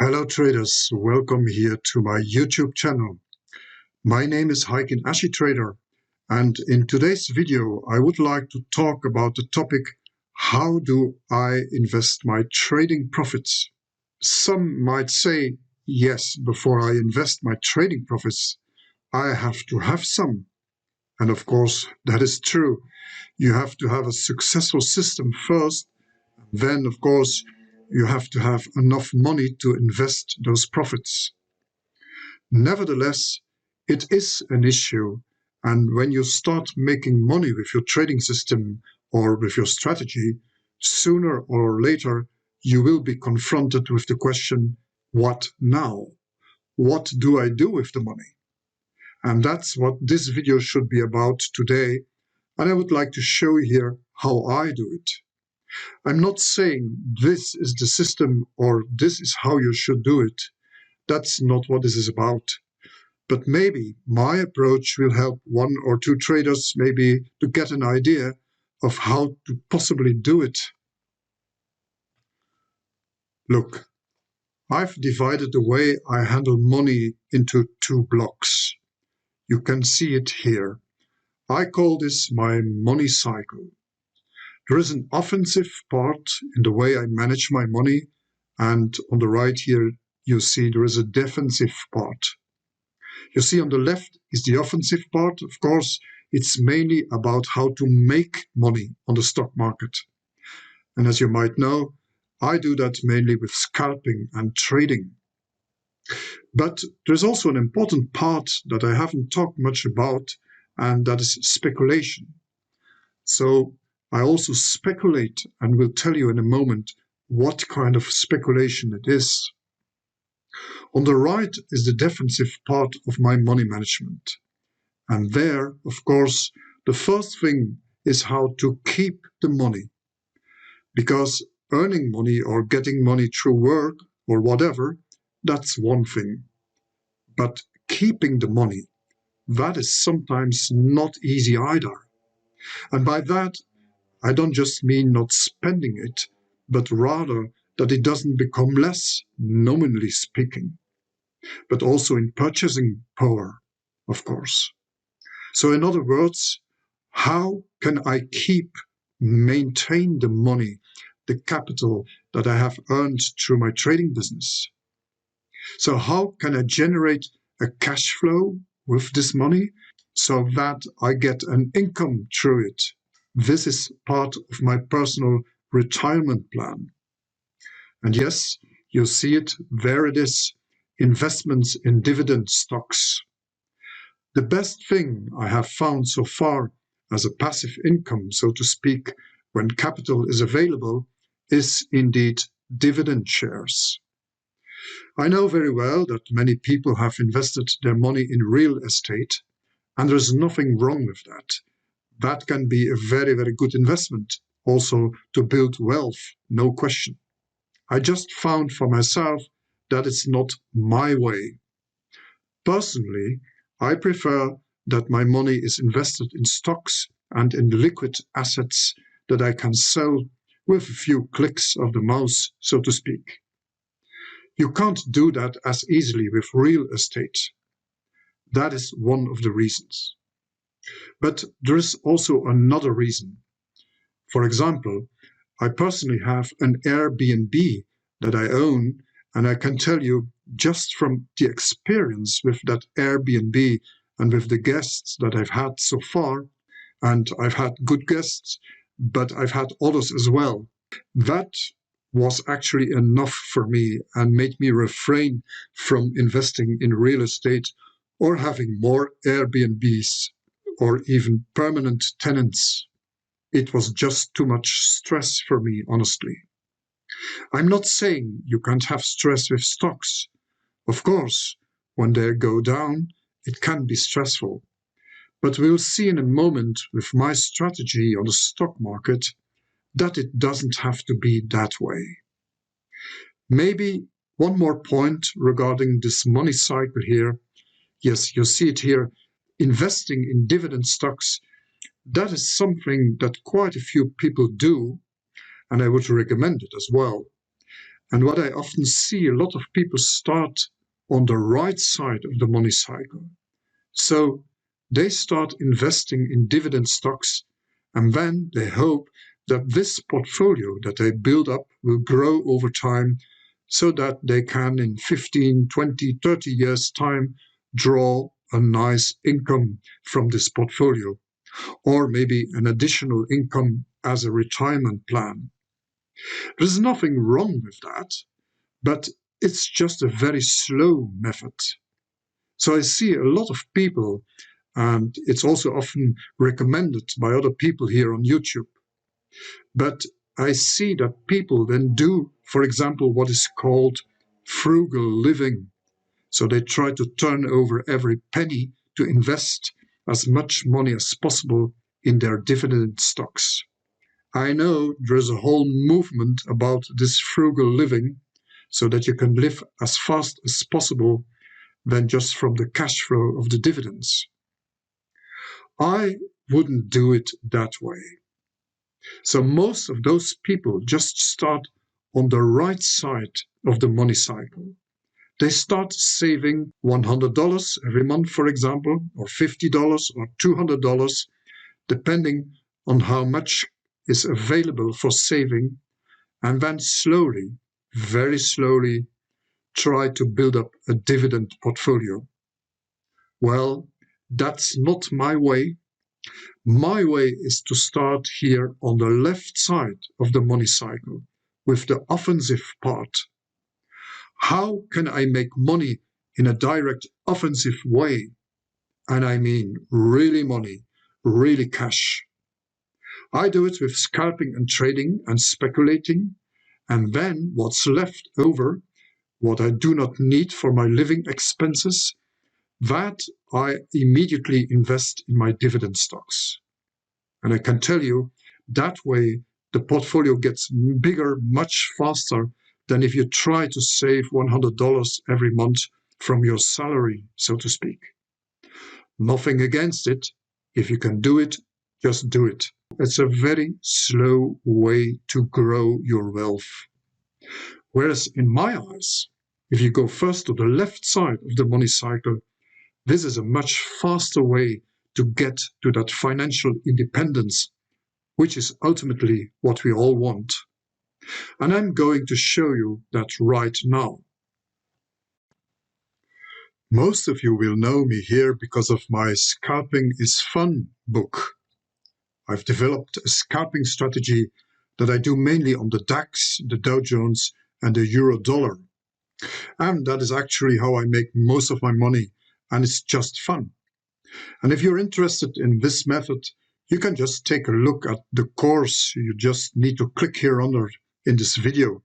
Hello traders, welcome here to my YouTube channel. My name is Heiken Ashi Trader, and in today's video I would like to talk about the topic, how do I invest my trading profits? Some might say, yes, before I invest my trading profits, I have to have some. And of course, that is true. You have to have a successful system first. Then, of course, you have to have enough money to invest those profits. Nevertheless, it is an issue, and when you start making money with your trading system or with your strategy, sooner or later you will be confronted with the question, what now? What do I do with the money? And that's what this video should be about today, and I would like to show you here how I do it. I'm not saying this is the system or this is how you should do it. That's not what this is about. But maybe my approach will help one or two traders maybe to get an idea of how to possibly do it. Look, I've divided the way I handle money into two blocks. You can see it here. I call this my money cycle. There is an offensive part in the way I manage my money, and on the right here you see there is a defensive part. You see on the left is the offensive part. Of course, it's mainly about how to make money on the stock market. And as you might know, I do that mainly with scalping and trading. But there's also an important part that I haven't talked much about, and that is speculation. So I also speculate, and will tell you in a moment what kind of speculation it is. On the right is the defensive part of my money management. And there, of course, the first thing is how to keep the money. Because earning money or getting money through work or whatever, that's one thing. But keeping the money, that is sometimes not easy either. And by that, I don't just mean not spending it, but rather that it doesn't become less, nominally speaking, but also in purchasing power, of course. So in other words, how can I maintain the money, the capital that I have earned through my trading business? So how can I generate a cash flow with this money so that I get an income through it? This is part of my personal retirement plan. And yes, you see it, there it is, investments in dividend stocks. The best thing I have found so far as a passive income, so to speak, when capital is available, is indeed dividend shares. I know very well that many people have invested their money in real estate, and there's nothing wrong with that. That can be a very, very good investment, also to build wealth, no question. I just found for myself that it's not my way. Personally, I prefer that my money is invested in stocks and in liquid assets that I can sell with a few clicks of the mouse, so to speak. You can't do that as easily with real estate. That is one of the reasons. But there is also another reason. For example, I personally have an Airbnb that I own, and I can tell you just from the experience with that Airbnb and with the guests that I've had so far, and I've had good guests, but I've had others as well, that was actually enough for me and made me refrain from investing in real estate or having more Airbnbs or even permanent tenants. It was just too much stress for me, honestly. I'm not saying you can't have stress with stocks. Of course, when they go down, it can be stressful. But we'll see in a moment with my strategy on the stock market that it doesn't have to be that way. Maybe one more point regarding this money cycle here. Yes, you see it here, investing in dividend stocks. That is something that quite a few people do, and I would recommend it as well. And what I often see, a lot of people start on the right side of the money cycle. So they start investing in dividend stocks, and then they hope that this portfolio that they build up will grow over time so that they can, in 15, 20, 30 years' time, draw a nice income from this portfolio, or maybe an additional income as a retirement plan. There's nothing wrong with that, but it's just a very slow method. So I see a lot of people, and it's also often recommended by other people here on YouTube. But I see that people then do, for example, what is called frugal living. So they try to turn over every penny to invest as much money as possible in their dividend stocks. I know there's a whole movement about this frugal living so that you can live as fast as possible than just from the cash flow of the dividends. I wouldn't do it that way. So most of those people just start on the right side of the money cycle. They start saving $100 every month, for example, or $50 or $200, depending on how much is available for saving, and then slowly, very slowly, try to build up a dividend portfolio. Well, that's not my way. My way is to start here on the left side of the money cycle with the offensive part. How can I make money in a direct offensive way? And I mean really money, really cash. I do it with scalping and trading and speculating, and then what's left over, what I do not need for my living expenses, that I immediately invest in my dividend stocks. And I can tell you, that way the portfolio gets bigger much faster than if you try to save $100 every month from your salary, so to speak. Nothing against it. If you can do it, just do it. It's a very slow way to grow your wealth. Whereas in my eyes, if you go first to the left side of the money cycle, this is a much faster way to get to that financial independence, which is ultimately what we all want. And I'm going to show you that right now. Most of you will know me here because of my Scalping is Fun book. I've developed a scalping strategy that I do mainly on the DAX, the Dow Jones, and the Euro dollar. And that is actually how I make most of my money, and it's just fun. And if you're interested in this method, you can just take a look at the course. You just need to click here under in this video.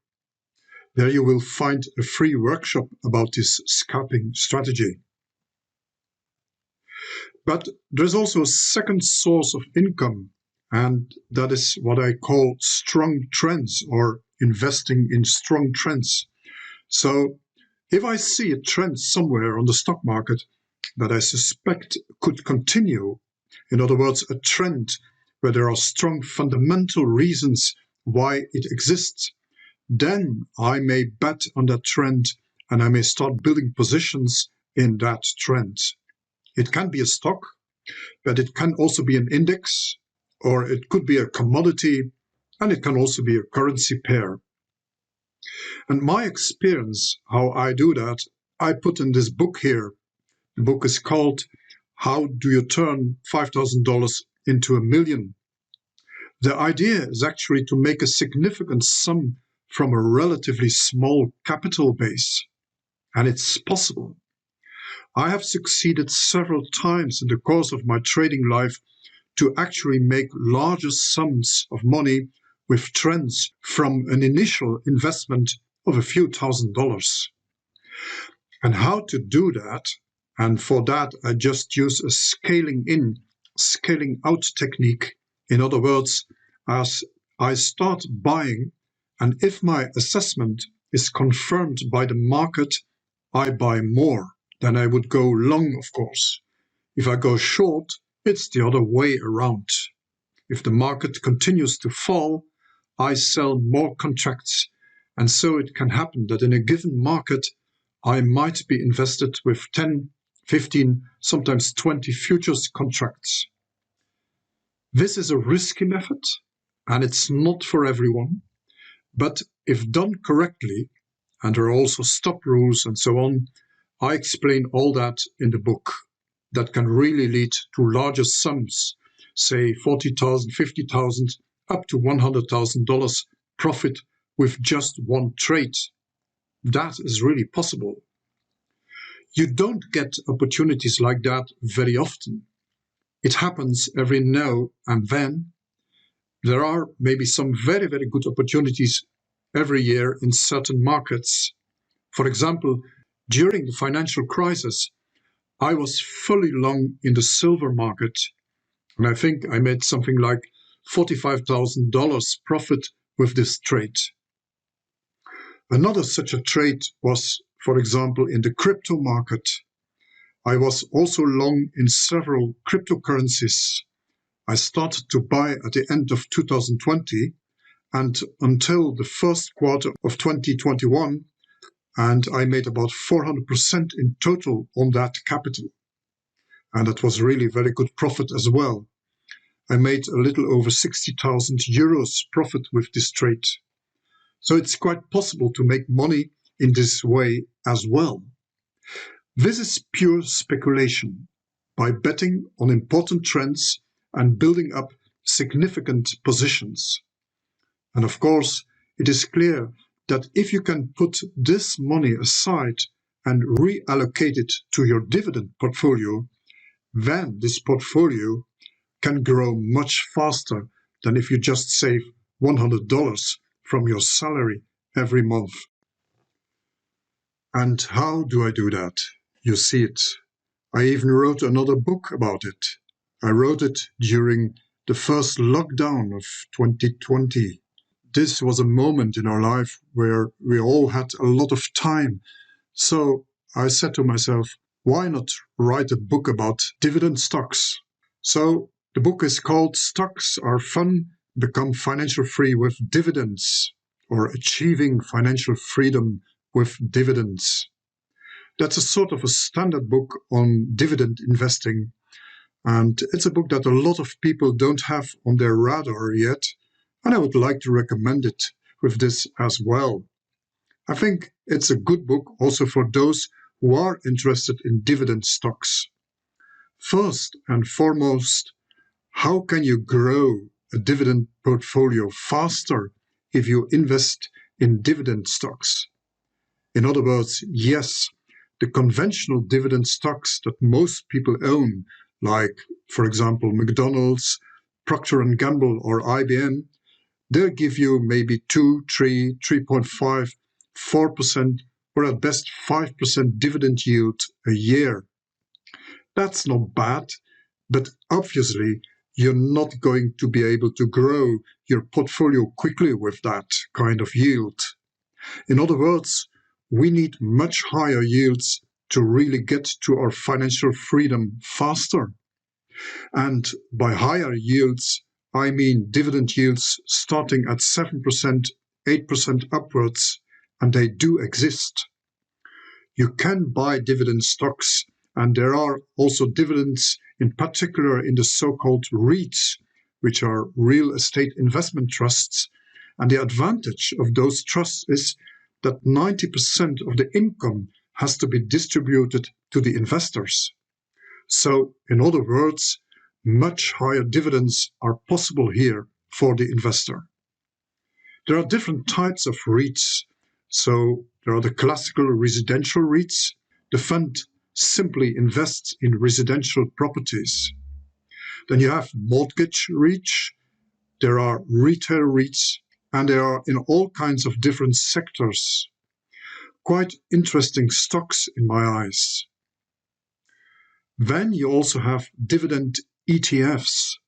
There you will find a free workshop about this scalping strategy. But there's also a second source of income, and that is what I call strong trends, or investing in strong trends. So if I see a trend somewhere on the stock market that I suspect could continue, in other words, a trend where there are strong fundamental reasons why it exists, then I may bet on that trend and I may start building positions in that trend. It can be a stock, but it can also be an index, or it could be a commodity, and it can also be a currency pair. And my experience, how I do that, I put in this book here. The book is called How Do You Turn $5,000 into $1 Million? The idea is actually to make a significant sum from a relatively small capital base. And it's possible. I have succeeded several times in the course of my trading life to actually make larger sums of money with trends from an initial investment of a few $1,000s. And how to do that, and for that I just use a scaling in, scaling out technique. In other words, as I start buying, and if my assessment is confirmed by the market, I buy more than I would go long, of course. If I go short, it's the other way around. If the market continues to fall, I sell more contracts And so it can happen that in a given market, I might be invested with 10, 15, sometimes 20 futures contracts. This is a risky method, and it's not for everyone. But if done correctly, and there are also stop rules and so on, I explain all that in the book. That can really lead to larger sums, say $40,000, $50,000, up to $100,000 profit with just one trade. That is really possible. You don't get opportunities like that very often. It happens every now and then. There are maybe some very, very good opportunities every year in certain markets. For example, during the financial crisis, I was fully long in the silver market, and I think I made something like $45,000 profit with this trade. Another such a trade was, for example, in the crypto market. I was also long in several cryptocurrencies. I started to buy at the end of 2020 and until the first quarter of 2021, and I made about 400% in total on that capital. And that was really very good profit as well. I made a little over 60,000 euros profit with this trade. So it's quite possible to make money in this way as well. This is pure speculation by betting on important trends and building up significant positions. And of course, it is clear that if you can put this money aside and reallocate it to your dividend portfolio, then this portfolio can grow much faster than if you just save $100 from your salary every month. And how do I do that? You see it. I even wrote another book about it. I wrote it during the first lockdown of 2020. This was a moment in our life where we all had a lot of time. So I said to myself, why not write a book about dividend stocks? So the book is called Stocks Are Fun, Become Financial Free with Dividends, or Achieving Financial Freedom with Dividends. That's a sort of a standard book on dividend investing. And it's a book that a lot of people don't have on their radar yet. And I would like to recommend it with this as well. I think it's a good book also for those who are interested in dividend stocks. First and foremost, how can you grow a dividend portfolio faster if you invest in dividend stocks? In other words, yes, the conventional dividend stocks that most people own, like, for example, McDonald's, Procter & Gamble, or IBM, they'll give you maybe 2, 3, 3.5, 4%, or at best 5% dividend yield a year. That's not bad, but obviously you're not going to be able to grow your portfolio quickly with that kind of yield. In other words, we need much higher yields to really get to our financial freedom faster. And by higher yields, I mean dividend yields starting at 7%, 8% upwards, and they do exist. You can buy dividend stocks, and there are also dividends, in particular in the so-called REITs, which are real estate investment trusts. And the advantage of those trusts is that 90% of the income has to be distributed to the investors. So, in other words, much higher dividends are possible here for the investor. There are different types of REITs. So, there are the classical residential REITs. The fund simply invests in residential properties. Then you have mortgage REITs. There are retail REITs, and they are in all kinds of different sectors. Quite interesting stocks in my eyes. Then you also have dividend ETFs.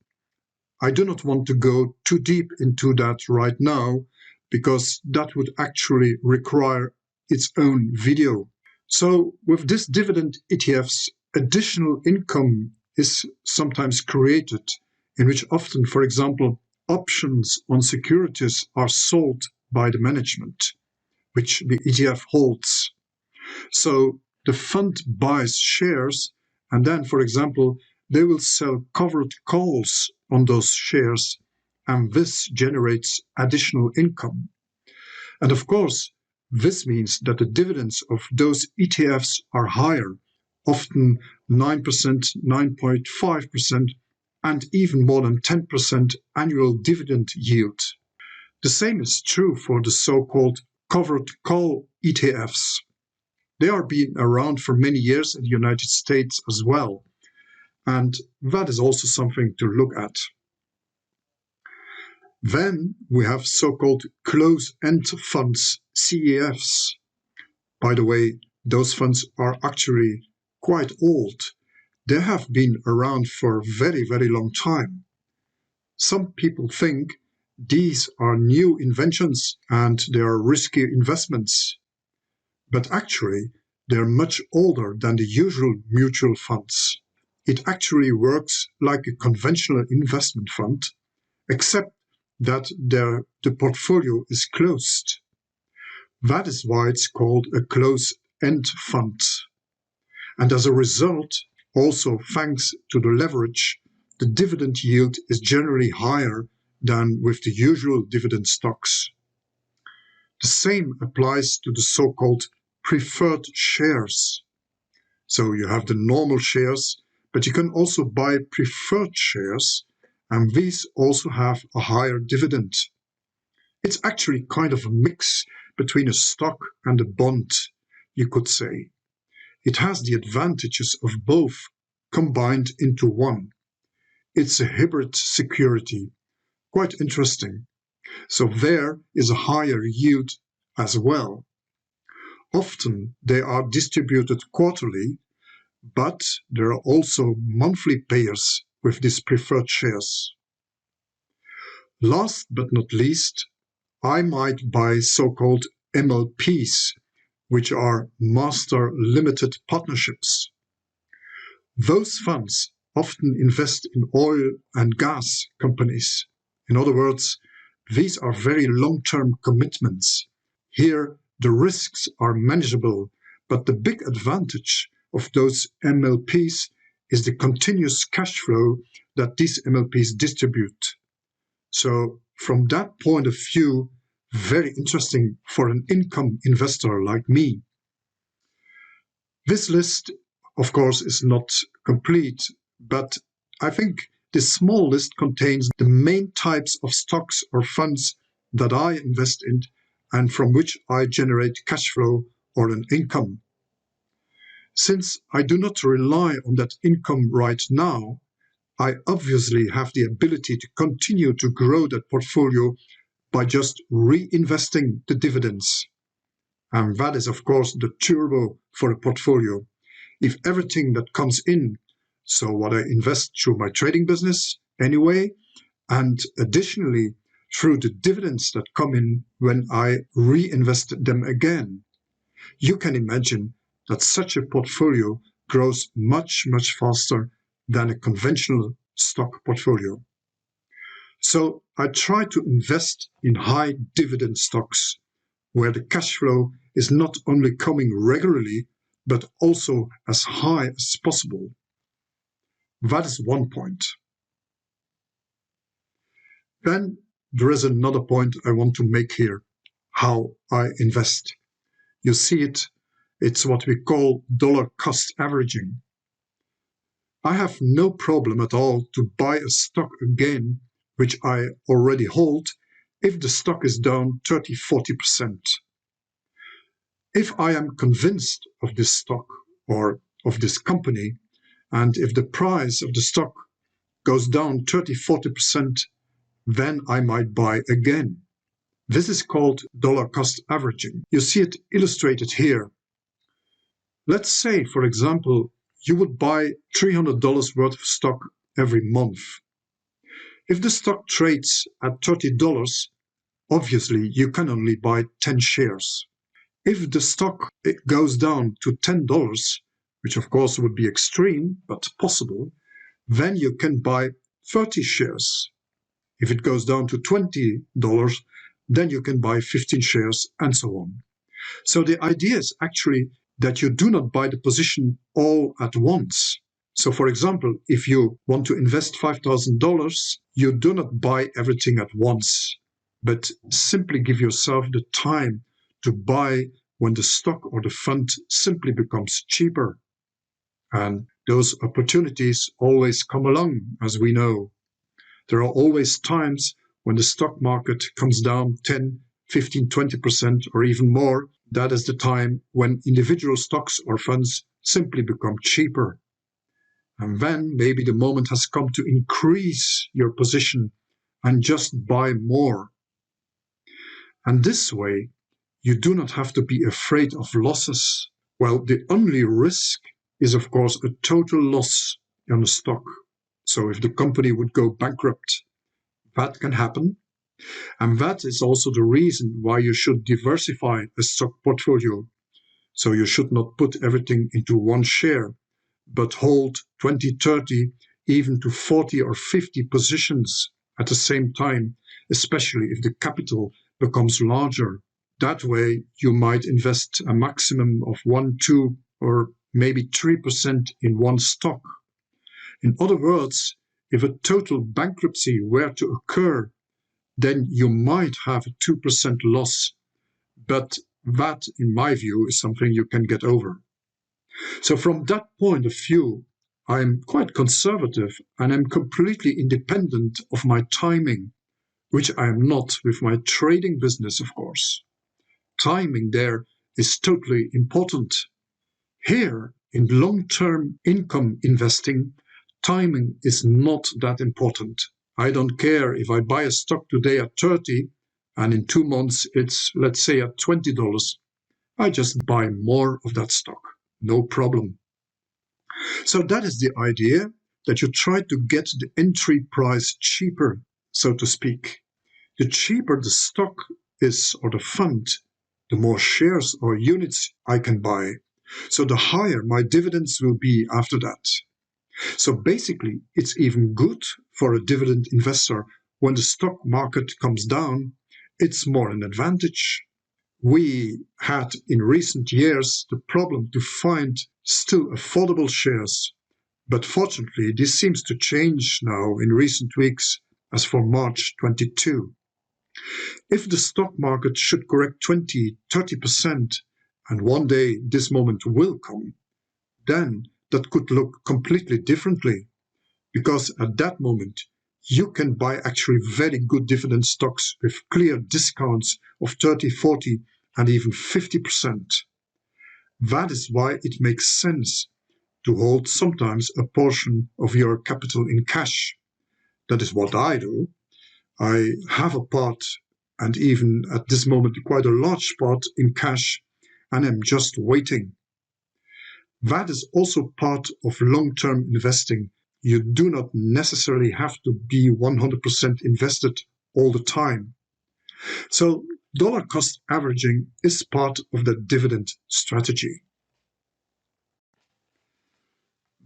I do not want to go too deep into that right now, because that would actually require its own video. So with this dividend ETFs, additional income is sometimes created, in which often, for example, options on securities are sold by the management. which the ETF holds. So the fund buys shares, and then, for example, they will sell covered calls on those shares, and this generates additional income. And of course, this means that the dividends of those ETFs are higher, often 9%, 9.5%, and even more than 10% annual dividend yield. The same is true for the so-called covered call ETFs. They are being around for many years in the United States as well, and that is also something to look at. Then we have so-called closed-end funds, CEFs. By the way, those funds are actually quite old. They have been around for a very, very long time. Some people think these are new inventions and they are risky investments. But actually, they're much older than the usual mutual funds. It actually works like a conventional investment fund, except that the portfolio is closed. That is why it's called a closed-end fund. And as a result, also thanks to the leverage, the dividend yield is generally higher than with the usual dividend stocks. The same applies to the so-called preferred shares. So you have the normal shares, but you can also buy preferred shares, and these also have a higher dividend. It's actually kind of a mix between a stock and a bond, you could say. It has the advantages of both combined into one. It's a hybrid security, quite interesting. So there is a higher yield as well. Often they are distributed quarterly, but there are also monthly payers with these preferred shares. Last but not least, I might buy so-called MLPs, which are Master Limited Partnerships. Those funds often invest in oil and gas companies. In other words, these are very long-term commitments. Here, the risks are manageable, but the big advantage of those MLPs is the continuous cash flow that these MLPs distribute. So from that point of view, very interesting for an income investor like me. This list, of course, is not complete, but I think this small list contains the main types of stocks or funds that I invest in and from which I generate cash flow or an income. Since I do not rely on that income right now, I obviously have the ability to continue to grow that portfolio by just reinvesting the dividends. And that is, of course, the turbo for a portfolio. If everything that comes in, so what I invest through my trading business anyway, and additionally through the dividends that come in when I reinvest them again, you can imagine that such a portfolio grows much, much faster than a conventional stock portfolio. So I try to invest in high dividend stocks, where the cash flow is not only coming regularly, but also as high as possible. That is one point. Then there is another point I want to make here, how I invest. You see it, it's what we call dollar cost averaging. I have no problem at all to buy a stock again, which I already hold, if the stock is down 30-40%. If I am convinced of this stock or of this company, and if the price of the stock goes down 30-40%, then I might buy again. This is called dollar cost averaging. You see it illustrated here. Let's say, for example, you would buy $300 worth of stock every month. If the stock trades at $30, obviously you can only buy 10 shares. If the stock goes down to $10, which of course would be extreme, but possible, then you can buy 30 shares. If it goes down to $20, then you can buy 15 shares and so on. So the idea is actually that you do not buy the position all at once. So for example, if you want to invest $5,000, you do not buy everything at once, but simply give yourself the time to buy when the stock or the fund simply becomes cheaper. And those opportunities always come along, as we know. There are always times when the stock market comes down 10, 15, 20% or even more. That is the time when individual stocks or funds simply become cheaper. And then maybe the moment has come to increase your position and just buy more. And this way, you do not have to be afraid of losses. Well, the only risk is, of course, a total loss on the stock. So if the company would go bankrupt, that can happen. And that is also the reason why you should diversify a stock portfolio. So you should not put everything into one share, but hold 20, 30, even to 40 or 50 positions at the same time, especially if the capital becomes larger. That way, you might invest a maximum of 1, 2, or maybe 3% in one stock. In other words, if a total bankruptcy were to occur, then you might have a 2% loss. But that, in my view, is something you can get over. So from that point of view, I'm quite conservative and I'm completely independent of my timing, which I am not with my trading business, of course. Timing there is totally important. Here, in long-term income investing, timing is not that important. I don't care if I buy a stock today at 30 and in 2 months it's, let's say, at $20. I just buy more of that stock. No problem. So that is the idea, that you try to get the entry price cheaper, so to speak. The cheaper the stock is or the fund, the more shares or units I can buy. So the higher my dividends will be after that. So basically, it's even good for a dividend investor when the stock market comes down. It's more an advantage. We had in recent years the problem to find still affordable shares. But fortunately, this seems to change now in recent weeks as for March 22. If the stock market should correct 20, 30%, and one day this moment will come, then that could look completely differently. Because at that moment, you can buy actually very good dividend stocks with clear discounts of 30, 40, and even 50%. That is why it makes sense to hold sometimes a portion of your capital in cash. That is what I do. I have a part, and even at this moment quite a large part, in cash, and I'm just waiting. That is also part of long-term investing. You do not necessarily have to be 100% invested all the time. So dollar cost averaging is part of the dividend strategy.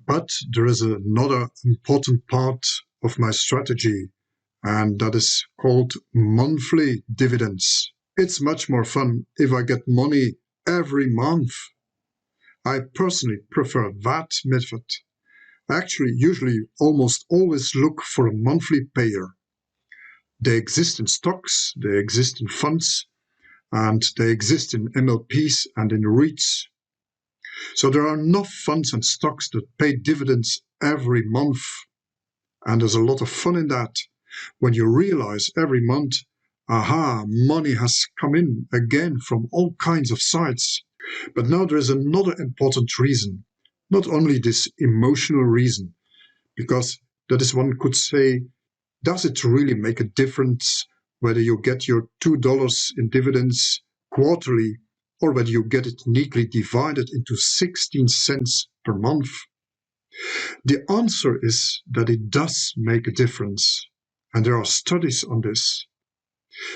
But there is another important part of my strategy, and that is called monthly dividends. It's much more fun if I get money every month. I personally prefer that method. I actually usually almost always look for a monthly payer. They exist in stocks, they exist in funds, and they exist in MLPs and in REITs. So there are enough funds and stocks that pay dividends every month. And there's a lot of fun in that when you realize every month, aha, money has come in again from all kinds of sides. But now there is another important reason, not only this emotional reason, because that is, one could say, does it really make a difference whether you get your $2 in dividends quarterly or whether you get it neatly divided into 16 cents per month? The answer is that it does make a difference, and there are studies on this.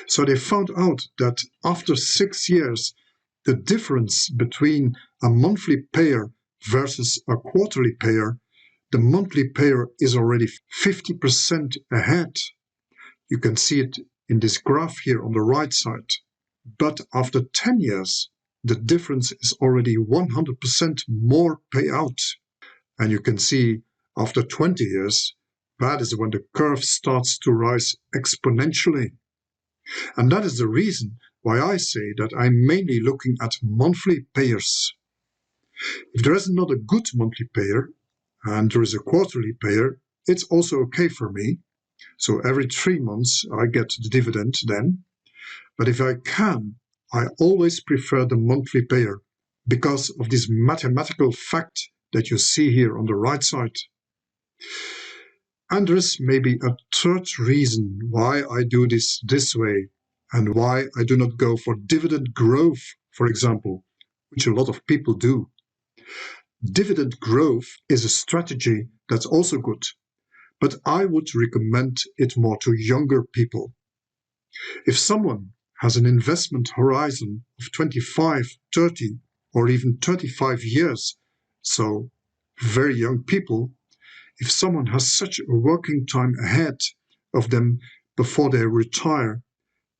So they found out that after 6 years, the difference between a monthly payer versus a quarterly payer, the monthly payer is already 50% ahead. You can see it in this graph here on the right side. But after 10 years, the difference is already 100% more payout. And you can see after 20 years, that is when the curve starts to rise exponentially. And that is the reason why I say that I'm mainly looking at monthly payers. If there is not a good monthly payer, and there is a quarterly payer, it's also okay for me. So every 3 months I get the dividend then. But if I can, I always prefer the monthly payer because of this mathematical fact that you see here on the right side. And there is maybe a third reason why I do this way and why I do not go for dividend growth, for example, which a lot of people do. Dividend growth is a strategy that's also good, but I would recommend it more to younger people. If someone has an investment horizon of 25, 30, or even 35 years, so very young people, if someone has such a working time ahead of them before they retire,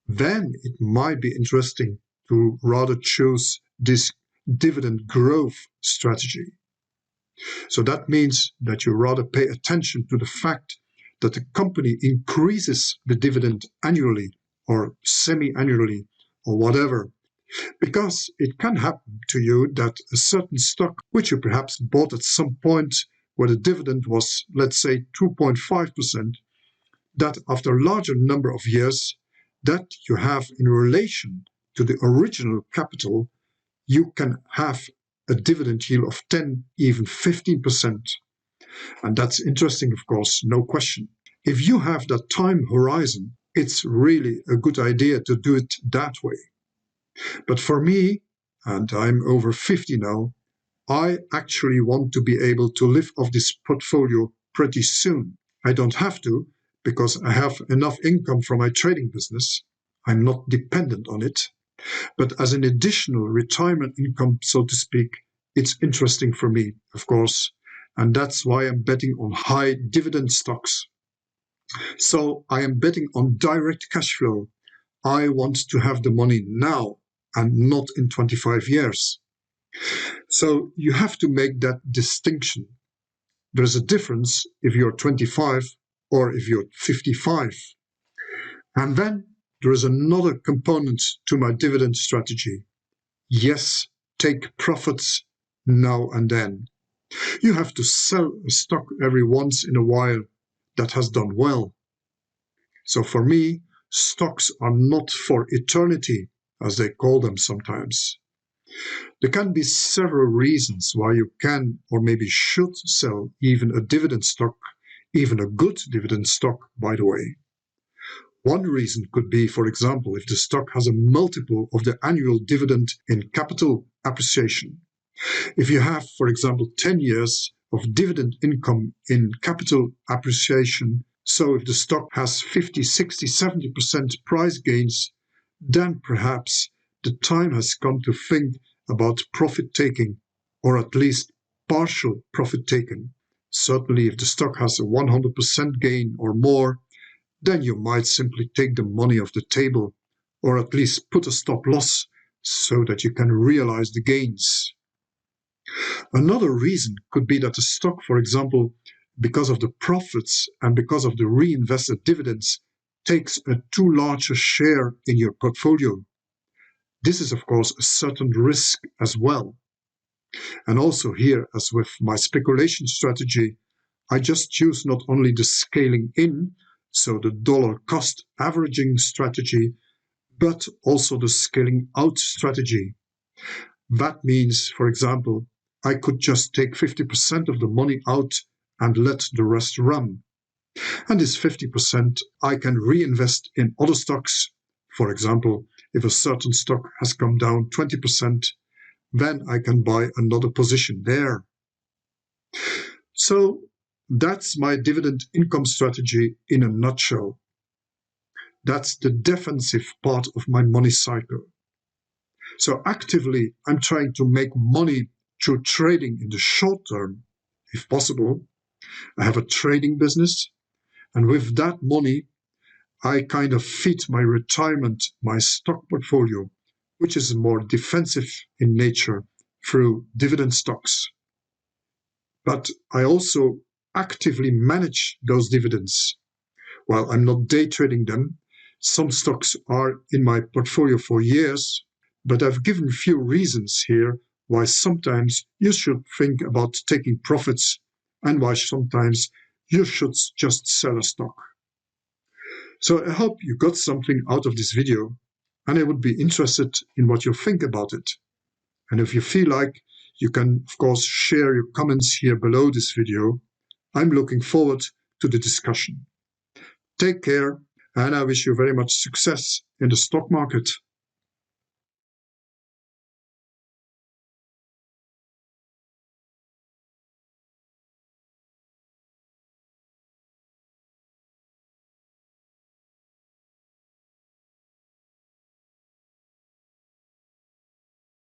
then it might be interesting to rather choose this dividend growth strategy. So that means that you rather pay attention to the fact that the company increases the dividend annually or semi-annually or whatever. Because it can happen to you that a certain stock, which you perhaps bought at some point where the dividend was, let's say, 2.5%, that after a larger number of years, that you have in relation to the original capital, you can have a dividend yield of 10, even 15%. And that's interesting, of course, no question. If you have that time horizon, it's really a good idea to do it that way. But for me, and I'm over 50 now, I actually want to be able to live off this portfolio pretty soon. I don't have to, because I have enough income from my trading business. I'm not dependent on it. But as an additional retirement income, so to speak, it's interesting for me, of course. And that's why I'm betting on high dividend stocks. So I am betting on direct cash flow. I want to have the money now and not in 25 years. So you have to make that distinction. There's a difference if you're 25 or if you're 55. And then there is another component to my dividend strategy. Yes, take profits now and then. You have to sell a stock every once in a while that has done well. So for me, stocks are not for eternity, as they call them sometimes. There can be several reasons why you can or maybe should sell even a dividend stock, even a good dividend stock, by the way. One reason could be, for example, if the stock has a multiple of the annual dividend in capital appreciation. If you have, for example, 10 years of dividend income in capital appreciation, so if the stock has 50, 60, 70% price gains, then perhaps the time has come to think about profit taking, or at least partial profit taking. Certainly if the stock has a 100% gain or more, then you might simply take the money off the table, or at least put a stop loss so that you can realize the gains. Another reason could be that the stock, for example, because of the profits and because of the reinvested dividends, takes a too large a share in your portfolio. This is, of course, a certain risk as well. And also here, as with my speculation strategy, I just choose not only the scaling in, so the dollar cost averaging strategy, but also the scaling out strategy. That means, for example, I could just take 50% of the money out and let the rest run. And this 50% I can reinvest in other stocks. For example, if a certain stock has come down 20%, then I can buy another position there. So that's my dividend income strategy in a nutshell. That's the defensive part of my money cycle. So actively, I'm trying to make money through trading in the short term, if possible. I have a trading business, and with that money, I kind of feed my retirement, my stock portfolio, which is more defensive in nature through dividend stocks. But I also actively manage those dividends. While I'm not day trading them, some stocks are in my portfolio for years, but I've given few reasons here why sometimes you should think about taking profits and why sometimes you should just sell a stock. So I hope you got something out of this video, and I would be interested in what you think about it. And if you feel like, you can, of course, share your comments here below this video. I'm looking forward to the discussion. Take care, and I wish you very much success in the stock market.